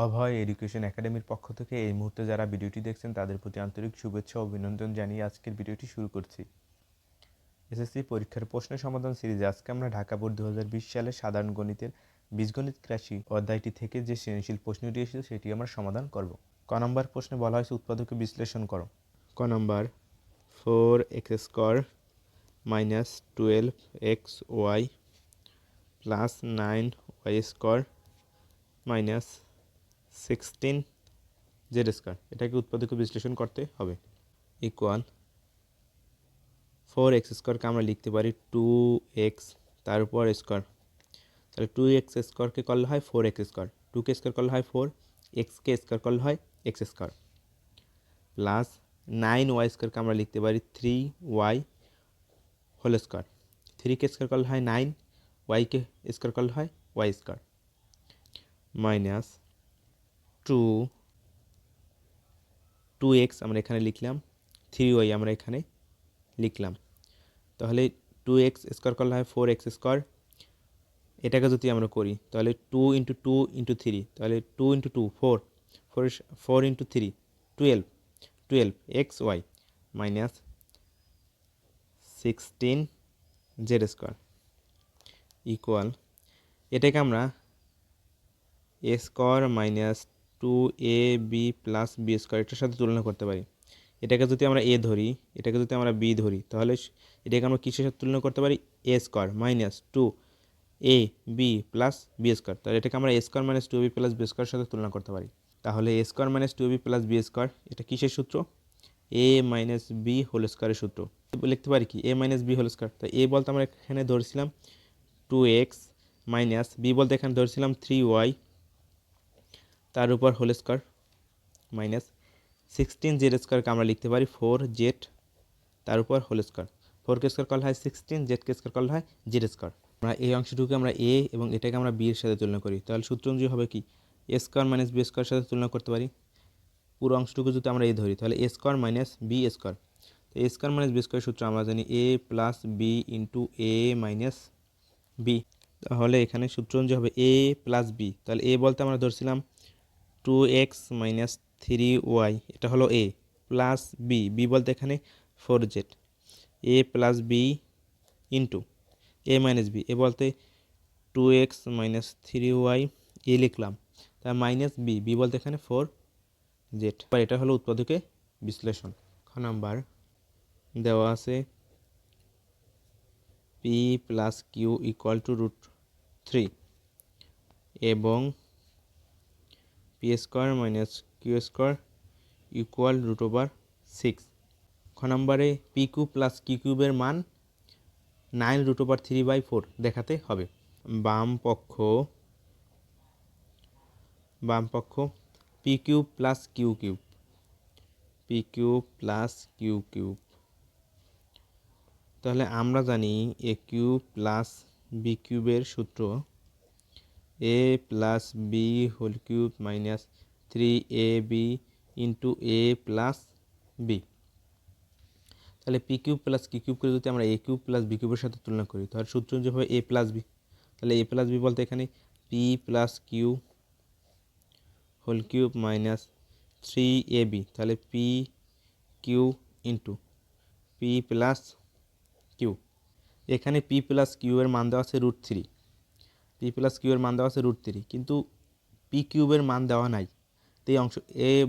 অভয় education একাডেমির পক্ষ থেকে এই মুহূর্তে যারা ভিডিওটি দেখছেন তাদের প্রতি আন্তরিক শুভেচ্ছা ও অভিনন্দন জানিয়ে আজকের ভিডিওটি শুরু করছি। এসএসসি পরীক্ষার প্রশ্ন সমাধান সিরিজে আজকে আমরা ঢাকা বোর্ড 2020 সালে সাধারণ গণিতের বীজগণিত রাশি অধ্যায়টি থেকে যে সৃজনশীল প্রশ্নটি এসেছে সেটি আমরা সমাধান করব। ক নম্বর প্রশ্নে বলা হয়েছে উৎপাদকে বিশ্লেষণ করো। ক নম্বর 4x² minus 12xy plus 9y² minus 16z², এটাকে উৎপাদকে বিশ্লেষণ করতে হবে। ইকুয়াল 4x² আমরা লিখতে পারি 2x তার উপর স্কোয়ার, তাহলে 2x² করলে হয় 4x², 2k² করলে হয় 4, x² করলে হয় x² প্লাস 9y² আমরা লিখতে পারি 3y হোল স্কোয়ার, 3k² করলে হয় 9, y² করলে হয় y² মাইনাস 2x আমরা এখানে লিখলাম, 3y আমরা এখানে লিখলাম, তাহলে 2x² করলে হয় 4x², এটাকে যদি আমরা করি তাহলে 2 × 2 × 3, তাহলে 2 × 2 4, 4 × 3 12xy মাইনাস 16z² ইকুয়াল, এটাকে আমরা a² minus 2ab plus b² এটার সাথে তুলনা করতে পারি। এটাকে যদি আমরা a ধরি, এটাকে যদি আমরা b ধরি, তাহলে এটাকে আমরা কিসের সাথে তুলনা করতে পারি? a² minus 2ab plus b², তাহলে এটাকে আমরা a² minus 2ab plus b² সাথে তুলনা করতে পারি। তাহলে a² minus 2ab plus b², এটা কিসের সূত্র? a মাইনাস b হোল স্কোয়ারের সূত্র। লিখতে পারি কি a minus b whole square, তাই a বলতে আমরা এখানে ধরেছিলাম 2x মাইনাস b বলতে এখানে ধরেছিলাম 3y তার উপর হোল স্কোয়ার মাইনাস 16z² আমরা লিখতে পারি 4z তার উপর হোল স্কোয়ার, 4k² করলে হয় 16, z² করলে হয় z²। আমরা এই অংশটুকু আমরা a এবং এটাকে আমরা b এর সাথে তুলনা করি, তাহলে সূত্র অনুযায়ী হবে কি a² মাইনাস b² সাথে তুলনা করতে পারি। পুরো অংশটুকু যদি আমরা a ধরি তাহলে a² মাইনাস b², তো a² মাইনাস b² সূত্র আমরা জানি a plus b into a minus b, তাহলে এখানে সূত্র অনুযায়ী হবে a প্লাস b, তাহলে a বলতে আমরা ধরছিলাম 2x মাইনাস 3y, এটা হলো a প্লাস b বলতে এখানে 4z, a plus b into a minus b, এ বলতে 2x মাইনাস 3y এ লিখলাম, তার মাইনাস b বলতে এখানে 4z। এটা হলো উৎপাদকে বিশ্লেষণ। খ নাম্বার দেওয়া আছে p plus Q equal to √3 এবং p² মাইনাস q² ইকুয়াল √6। খ নম্বরে p³ প্লাস q³ মান 9√3/4 দেখাতে হবে। বাম পক্ষ p³ plus q³ plus q³, তাহলে আমরা জানি a³ প্লাস b³ এর সূত্র a plus B whole cube minus 3ab into a plus B, তাহলে p³ প্লাস q³ করে যদি আমরা a³ প্লাস b³ এর সাথে তুলনা করি তাহলে সূত্র অনুযায়ী হবে a প্লাস বি, তাহলে a প্লাস বি বলতে এখানে p plus Q whole cube minus 3ab, তাহলে p³ into p plus Q, এখানে p প্লাস কিউ এর মান দেওয়া আছে √3, p প্লাস কিউ এর মান দেওয়া আছে √3, কিন্তু p³ এর মান দেওয়া নাই, তো এই অংশ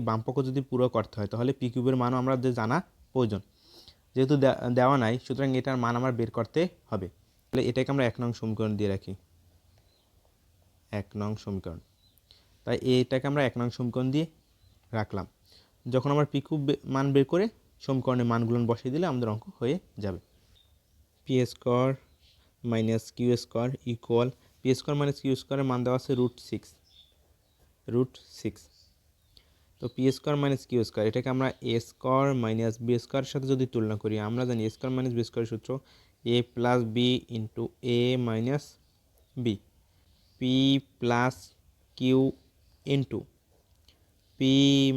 বামপক্ষ যদি পুরো করতে হয় তাহলে p³ এর মানও আমরা জানা প্রয়োজন, যেহেতু দেওয়া নাই সুতরাং এটার মান আমার বের করতে হবে। তাহলে এটাকে আমরা 1 নং সমীকরণ দিয়ে রাখি, 1 নং সমীকরণ, তাই এটাকে আমরা 1 নং সমীকরণ দিয়ে রাখলাম। যখন আমার p³ মান বের করে সমীকরণের মানগুলো বসিয়ে দিলে আমাদের অঙ্ক হয়ে যাবে। p² minus q² equal, p² minus q² এর মান দেওয়া আছে √6, তো p² মাইনাস q², এটাকে আমরা a² মাইনাস b² সাথে যদি তুলনা করি আমরা জানি a² মাইনাস b² সূত্র a plus B into a minus B, p plus Q into p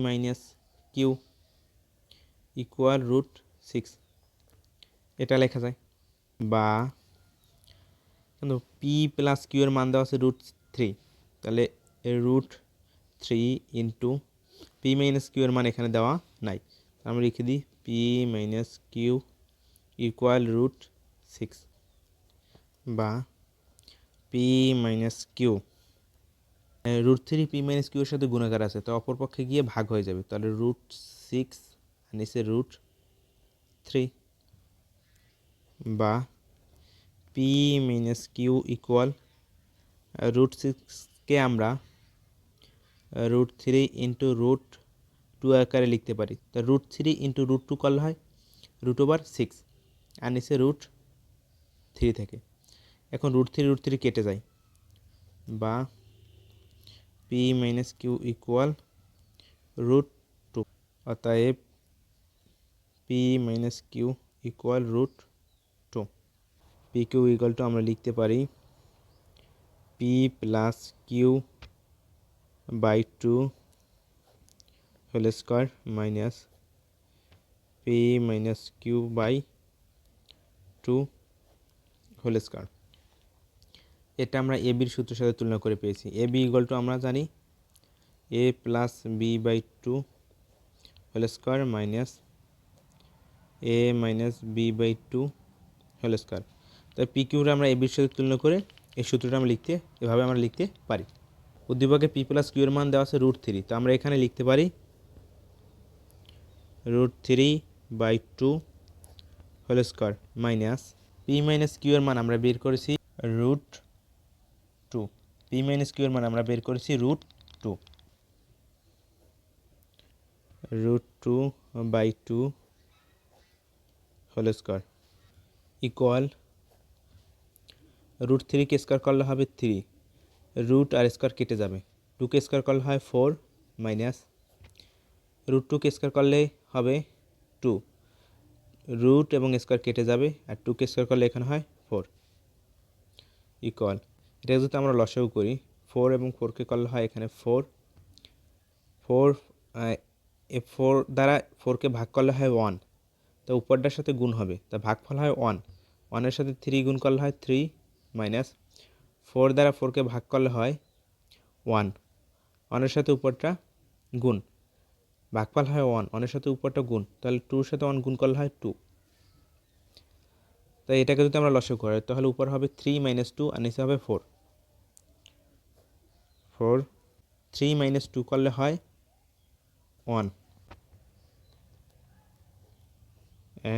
minus Q equal √6, এটা লেখা যায়। বা কিন্তু p প্লাস কিউ এর মান দেওয়া আছে √3, তাহলে √3 three into P minus Q এর মান এখানে দেওয়া নাই, আমরা লিখে দিই P minus Q equal root six, বা P minus Q root three P minus Q এর সাথে গুণাকার আছে, তো অপরপক্ষে গিয়ে ভাগ হয়ে যাবে, তাহলে রুট সিক্স নিচে রুট থ্রি, বা P minus Q equal root সিক্সকে আমরা root three into root two আকারে লিখতে পারি, তো root three into root two করলে হয় রুট ওভার সিক্স, আর নিচে রুট থ্রি থেকে। এখন রুট থ্রি কেটে যায়, বা P minus Q equal root two, অতএব P minus Q equal root two. P Q equal to আমরা লিখতে পারি P plus Q by two whole square minus P minus Q by two whole square. এটা আমরা A বির সূত্রের সাথে তুলনা করে পেয়েছি। এ বি ইকুয়াল টু আমরা জানি A plus B by two whole square minus A minus B by two whole square. তাই পি কিউরে আমরা এ বির সাথে তুলনা করে এই সূত্রটা আমরা এভাবে আমরা লিখতে পারি। উদ্দীপকে পি প্লাস কিউ এর মান দেওয়া আছে রুট থ্রি, তো আমরা এখানে লিখতে পারি root three by two whole square minus P minus Q এর মান আমরা বের করেছি root two, P minus Q এর মান আমরা বের করেছি root two by two whole square equal root থ্রিকে স্কোয়ার করলে হবে থ্রি, রুট আর স্কোয়ার কেটে যাবে, টুকে স্কোয়ার করলে হয় ফোর মাইনাস রুট টুকে স্কোয়ার করলে হবে টু, রুট এবং স্কোয়ার কেটে যাবে, আর টুকে স্কোয়ার করলে এখানে হয় ফোর ইকুয়াল, এটা যদি আমরা লসাগু করি ফোর এবং ফোরকে করলে হয় এখানে ফোর, ফোর দ্বারা ফোরকে ভাগ করলে হয় ওয়ান, তো উপরটার সাথে গুণ হবে, তা ভাগফল হয় ওয়ান, ওয়ানের সাথে থ্রি গুণ করলে হয় থ্রি মাইনাস ফোর দ্বারা ফোরকে ভাগ করলে হয় ওয়ান, ওয়ানের সাথে উপরটা গুণ, ভাগফল হয় ওয়ান, ওয়ানের সাথে উপরটা গুণ, তাহলে টুর সাথে ওয়ান গুণ করলে হয় টু, তাই এটাকে যদি আমরা লসাগু করি তাহলে উপর হবে থ্রি মাইনাস টু আর নিচে হবে ফোর, থ্রি মাইনাস টু করলে হয় ওয়ান।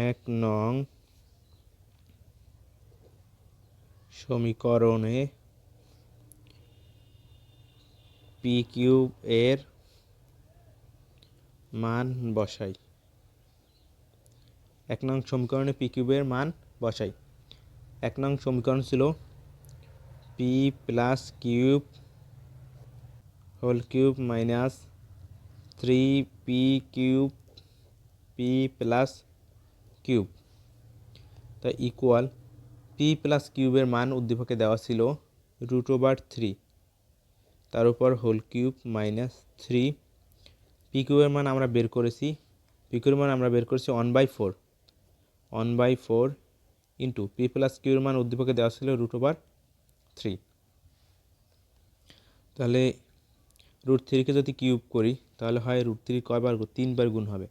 এক নং সমীকরণে পি কিউব এর মান বসাই, এক নং সমীকরণে পি কিউবের মান বসাই। এক নং সমীকরণ ছিল P plus cube whole cube minus three P cube P plus cube, তা ইকুয়াল পি প্লাস কিউবের মান উদ্দীপকে দেওয়া ছিল রুট ওভার থ্রি, তার উপর whole cube minus three, P কিউবের মান আমরা বের করেছি, পি কিউবের মান আমরা বের করেছি one by four into P plus কিউর মান উদ্দীপকে দেওয়া ছিল রুট ওভার থ্রি, তাহলে রুট থ্রিকে যদি কিউব করি তাহলে হয় রুট থ্রি কয়বার তিনবার গুণ হবে,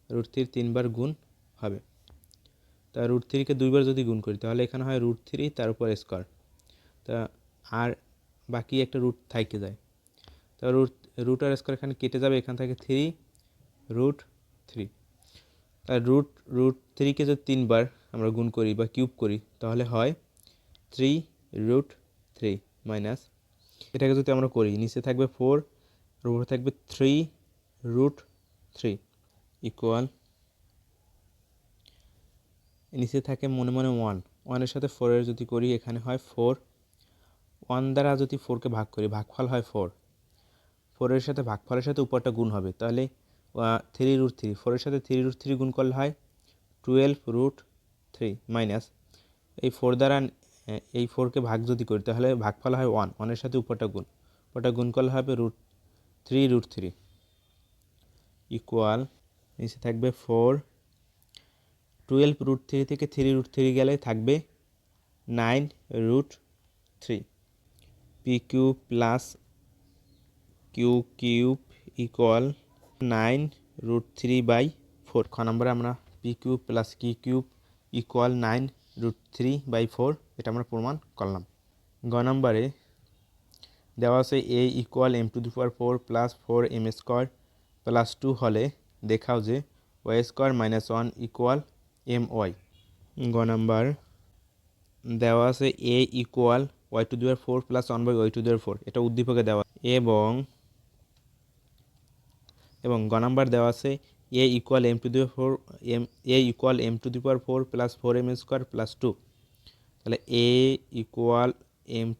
রুট থ্রি তিনবার গুণ হবে, তা রুট থ্রিকে দুইবার যদি গুণ করি তাহলে এখানে হয় রুট থ্রি তার উপর স্কোয়ার, তা আর বাকি একটা রুট থাইকে যায়, তা রুট আর স্কোয়ার এখানে কেটে যাবে, এখান থেকে থ্রি রুট থ্রি, তার রুট থ্রিকে যদি তিনবার আমরা গুণ করি বা কিউব করি তাহলে হয় থ্রি রুট থ্রি মাইনাস, এটাকে যদি আমরা করি নিচে থাকবে ফোর, উপরে থাকবে থ্রি রুট থ্রি ইকুয়াল, নিচে থাকে মনে মনে ওয়ান, ওয়ানের সাথে ফোরের যদি করি এখানে হয় ফোর, ওয়ান দ্বারা যদি ফোরকে ভাগ করি ভাগফল হয় ফোর, ফোরের সাথে ভাগফলের সাথে উপরটা গুণ হবে, তাহলে থ্রি রুট থ্রি, ফোরের সাথে থ্রি রুট থ্রি গুণ করলে হয় টুয়েলভ রুট থ্রি মাইনাস এই ফোর দ্বারা এই ফোরকে ভাগ যদি করি তাহলে ভাগফল হয় ওয়ান, ওয়ানের সাথে উপরটা গুণ করলে হবে থ্রি রুট থ্রি ইকুয়াল, নিচে থাকবে ফোর, টুয়েলভ রুট থ্রি থেকে থ্রি রুট থ্রি গেলে থাকবে nine root three, P Q plus Q cube equal 9√3/4। খ নম্বরে আমরা P cube plus Q cube equal 9√3/4 এটা আমরা প্রমাণ করলাম। গ নম্বরে দেওয়া আছে এ equal m⁴ plus 4m² plus 2 হলে দেখাও যে y² - 1 ইকুয়াল my। গ নম্বর দেওয়া আছে এ ইকুয়াল y⁴ প্লাস 1/y⁴, এটা উদ্দীপকে দেওয়া এবং গ নম্বর দেওয়া আছে এ equal m⁴ plus 4m² plus 2। তাহলে এ equal m⁴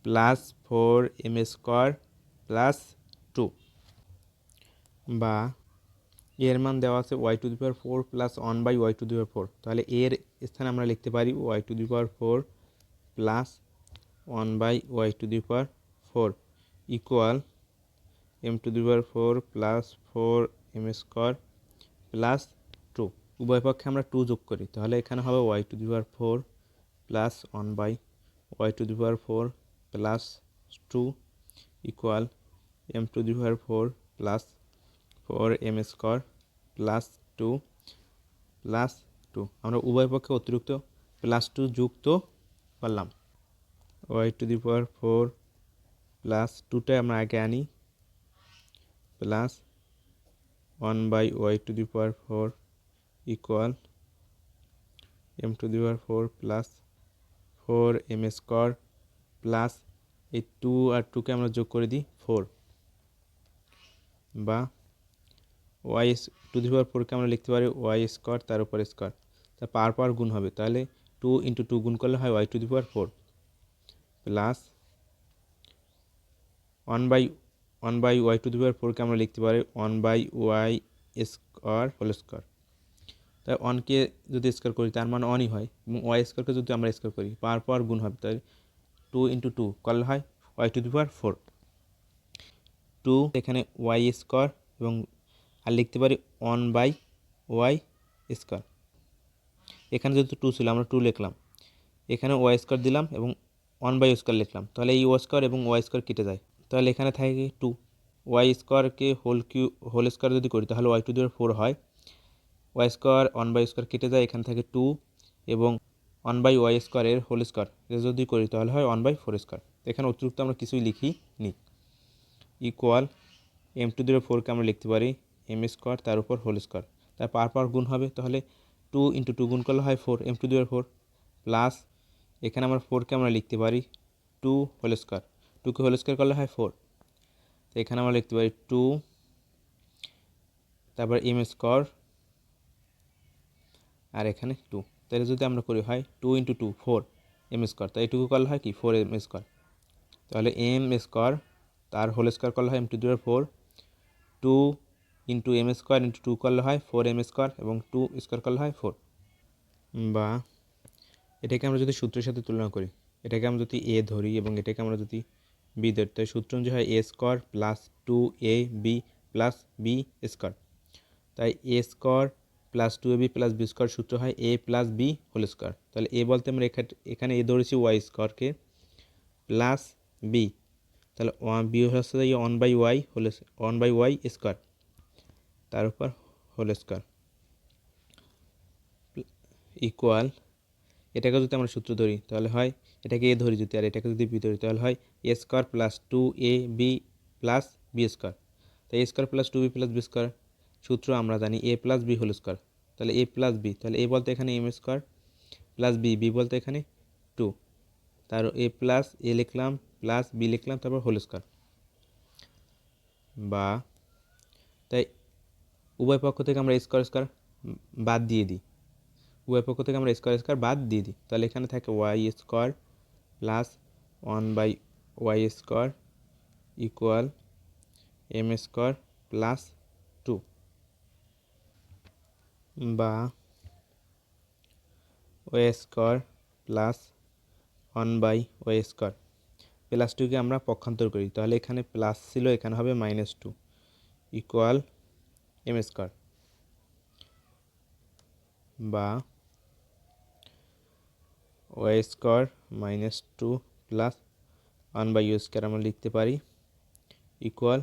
plus 4m² plus 2, বা এর মান দেওয়া আছে y⁴ প্লাস 1/y⁴। তাহলে এর স্থানে আমরা লিখতে পারি y⁴ plus 1/y⁴ equal m⁴ plus 4m² plus 2। উভয় পক্ষে আমরা 2 যোগ করি, তাহলে এখানে হবে y⁴ plus 1/y⁴ plus 2 equal m⁴ plus 4m² plus 2 plus 2। আমরা উভয় পক্ষে অতিরিক্ত প্লাস 2 যুক্ত করলাম। y⁴ প্লাস 2টা আমরা আগে আনি, plus 1/y⁴ equal m⁴ plus 4m² plus এই 2 আর 2কে আমরা যোগ করে দিই 4, বা y⁴ আমরা লিখতে পারি y² তার উপর স্কোয়ার, তা পার গুণ হবে। তাহলে 2 × 2 গুণ করলে হয় y⁴ প্লাস 1/y⁴ আমরা লিখতে পারি 1/y² হোল স্কোয়ার। তাই 1কে যদি স্কোয়ার করি তার মান 1ই হয়, এবং y² যদি আমরা স্কোয়ার করি পার গুণ হবে। তাই 2 × 2 করলে হয় y⁴। 2 এখানে y² এবং আর লিখতে পারি 1/y²। এখানে যেহেতু 2 ছিল আমরা 2 লিখলাম, এখানে y² দিলাম এবং 1/y² লিখলাম, তাহলে এই y² এবং y² কেটে যায়, তাহলে এখানে থাকে 2। y²কে হোল স্কোয়ার যদি করি তাহলে y⁴ হয়, y² 1/y² কেটে যায়, এখানে থাকে 2 এবং 1/y² এর হোল স্কোয়ার যদি করি তাহলে হয় 1/4²। এখানে অতিরিক্ত আমরা কিছুই লিখি নি। ইকুয়াল m⁴কে আমরা লিখতে পারি m² তার উপর হোল স্কোয়ার, তার পার গুণ হবে। তাহলে 2 × 2 গুণ করলে হয় 4 m⁴, প্লাস এখানে আমরা 4কে আমরা লিখতে পারি 2 হোল স্কোয়ার, 2কে হোল স্কোয়ার করলে হয় 4। তো এখানে আমরা লিখতে পারি 2 তারপর m² আর এখানে 2। তাহলে যদি আমরা করি হয় 2 × 2 4m², তাই এটুকু করলে হয় কি 4m²। তাহলে m² তার হোল স্কোয়ার করলে হয় m⁴, 2 × m² × 2 করলে হয় 4m² এবং 2 স্কোয়ার করলে হয় 4। বা এটাকে আমরা যদি সূত্রের সাথে তুলনা করি, এটাকে আমরা যদি a ধরি এবং এটাকে আমরা যদি b ধরি, তাই সূত্র অনুযায়ী হয় a² plus 2ab plus b²। তাই a² plus 2ab plus b² সূত্র হয় a plus b whole square. তাহলে a বলতে আমরা এখানে a ধরেছি y² প্লাস b, তাহলে b হচ্ছে 1/y² তার উপর হোল স্কোয়ার ইকুয়াল, এটাকে যদি আমরা সূত্র ধরি তাহলে হয়, এটাকে a ধরি যদি আর এটাকে যদি b ধরি তাহলে হয় a² plus 2ab plus b²। তাই a² plus 2b plus b² সূত্র আমরা জানি a plus b whole square. তাহলে a প্লাস b, তাহলে a বলতে এখানে m² প্লাস b বলতে এখানে 2, তার a প্লাস a লিখলাম প্লাস b লিখলাম তারপর হোল স্কোয়ার। বা তাই উভয় পক্ষ থেকে আমরা স্কোয়ার বাদ দিয়ে দিই, উভয় পক্ষ থেকে আমরা স্কোয়ার বাদ দিয়ে দিই, তাহলে এখানে থাকে y² plus 1/y² equal m² plus 2। বা y² প্লাস 1/y² প্লাস 2কে আমরা পক্ষান্তর করি, তাহলে এখানে প্লাস ছিল এখানে হবে -2 ইকুয়াল m²। বা y² - 2 প্লাস 1/u² আমরা লিখতে পারি ইকুয়াল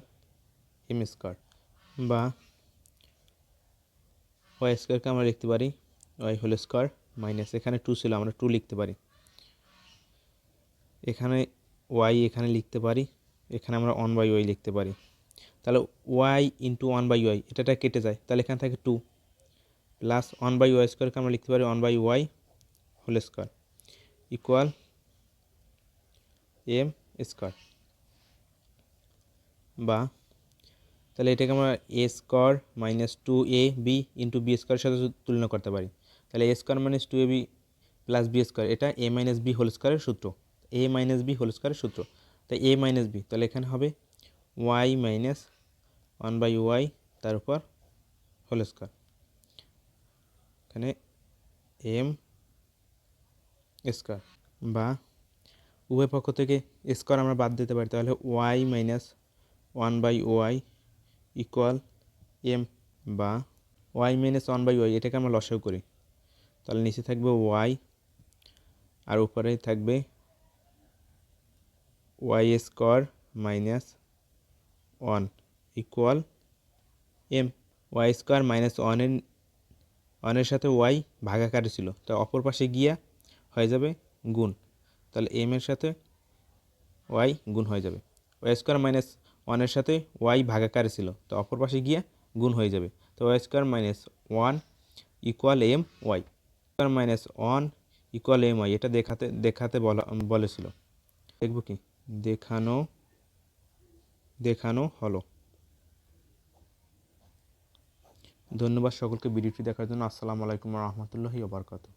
এম স্কোয়ার, বা ওয়াই স্কোয়ারকে আমরা লিখতে পারি ওয়াই হোল স্কোয়ার মাইনাস, এখানে 2 ছিল আমরা 2 লিখতে পারি, এখানে ওয়াই এখানে লিখতে পারি, এখানে আমরা 1/y লিখতে পারি। তাহলে ওয়াই ইন্টু 1/y এটা কেটে যায়, তাহলে এখানে থাকে 2 প্লাস 1/y স্কোয়ারকে আমরা লিখতে পারি 1/y whole square equal M square, বা তাহলে এটাকে আমরা A square minus 2ab into B স্কোয়ারের সাথে তুলনা করতে পারি। তাহলে A square minus 2ab plus B square, এটা এ মাইনাস বি হোল স্কোয়ারের সূত্র, এ মাইনাস বি হোল স্কোয়ারের সূত্র, তাই এ মাইনাস বি, তাহলে এখানে হবে ওয়াই মাইনাস 1/y তার উপর হোল স্কোয়ার, এখানে এম স্কোয়ার, বা উভয় পক্ষ থেকে স্কোয়ার আমরা বাদ দিতে পারি, তাহলে Y minus 1/y equal M, বা ওয়াই মাইনাস 1/y এটাকে আমরা লসাগু করি, তাহলে নিচে থাকবে ওয়াই আর উপরে থাকবে Y square minus 1 equal M. Y square minus 1-এর সাথে ওয়াই ভাগাকারে ছিল, তো অপর পাশে গিয়া হয়ে যাবে গুণ, তাহলে এম এর সাথে ওয়াই গুণ হয়ে যাবে। ওয়াই স্কোয়ার মাইনাস 1-এর সাথে ওয়াই ভাগাকারে ছিল, তো অপর পাশে গিয়া গুণ হয়ে যাবে, তো Y square minus 1 equal M Y, square minus 1 equal M Y, এটা দেখাতে বলেছিল, দেখব কি দেখানো হলো। ধন্যবাদ সকলকে ভিডিওটি দেখার জন্য। আসসালামু আলাইকুম ওয়া রাহমাতুল্লাহি ওয়া বারাকাতুহু।